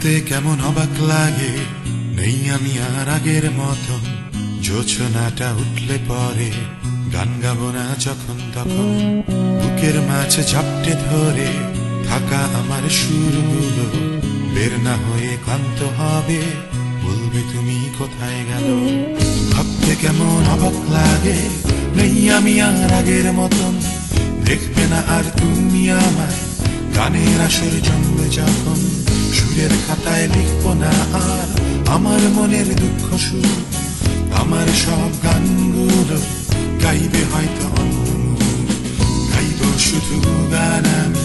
ভাবতে কেমন অবাক লাগে, নেই আমি আর আগের মতন। জোছনাটা উঠলে পরে গান গাবো না যখন তখন। বুকের মাঝে ঝাপটে ধরে থাকা আমার সুরগুলো বের না হয়ে ক্লান্ত হবে, বলবে তুমি কোথায় গেল। ভাবতে কেমন অবাক লাগে, নেই আমি আর আগের মতন। দেখবে না আর তুমি আমায়, গানের আসর জমবে যখন। সুরের খাতায় লিখবো না আর আমার মনের দুঃখ সুর। আমার সব গানগুলো গাইবে হয়তো অন্য মুখ। গাইব শুধু গান আমি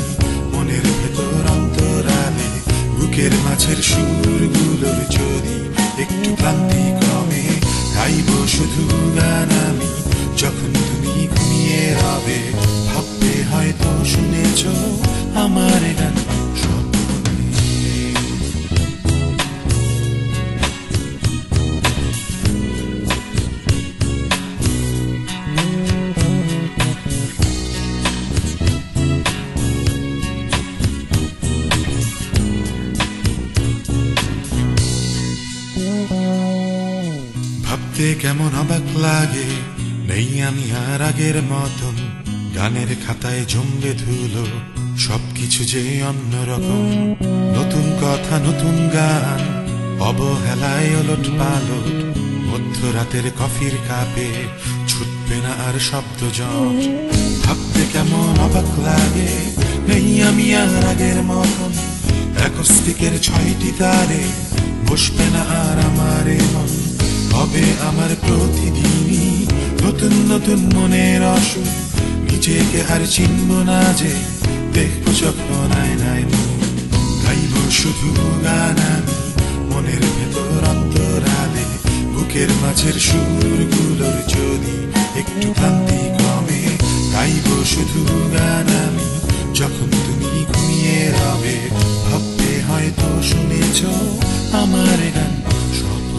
মনের ভেতর অন্তরালে। বুকের মাঝের সুরগুলোর যদি একটু ক্লান্তি কমে। গাইব শুধু গান আমি যখন তুমি ঘুমিয়ে রবে। ভাববে হয়তো শুনেছ আমার গান ভাবতে কেমন অবাক লাগে, নেই আমি আর আগের মতন। গানের খাতায় জমবে ধুলো, সবকিছু যে অন্যরকম। নতুন কথা নতুন গান, অবহেলায় ওলট পালট। মধ্যরাতের কফির কাপে ছুটবে না আর শব্দ জট। ভাবতে কেমন অবাক লাগে, নেই আমি আর আগের মতন। অ্যাকোস্টিকের 6টি তারে বসবে না আর আমার মন। হবে আমার প্রতিদিনই নতুন নতুন মনের অসুখ। নিজেকে আর চিনব না যে দেখব যখন আয়নায় মুখ। গাইব শুধু গান আমি মনের ভেতর অন্তরালে। বুকের মাঝের সুরগুলোর যদি একটু ক্লান্তি কমে। গাইব শুধু গান আমি যখন তুমি ঘুমিয়ে রবে। ভাববে হয়তো শুনেছ আমার গান স্বপ্নে।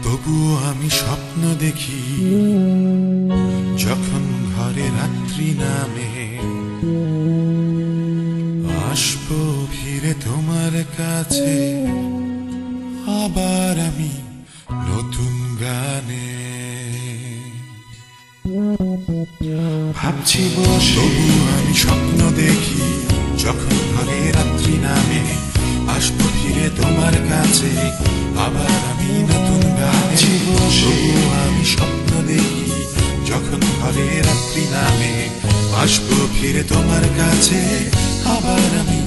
তবুও আমি স্বপ্ন দেখি যখন ঘরে রাত্রি নামে। আসবো ফিরে তোমার কাছে আবার আমি নতুন গানে। ভাবছি বসে আমি স্বপ্ন দেখি যখন ঘরে রাত্রি নামে। আসবো ফিরে তোমার কাছে আবার আমি নতুন গানে। বসে আমি স্বপ্ন দেখি যখন ঘরে রাত্রি নামে। আসবো ফিরে তোমার কাছে আবার আমি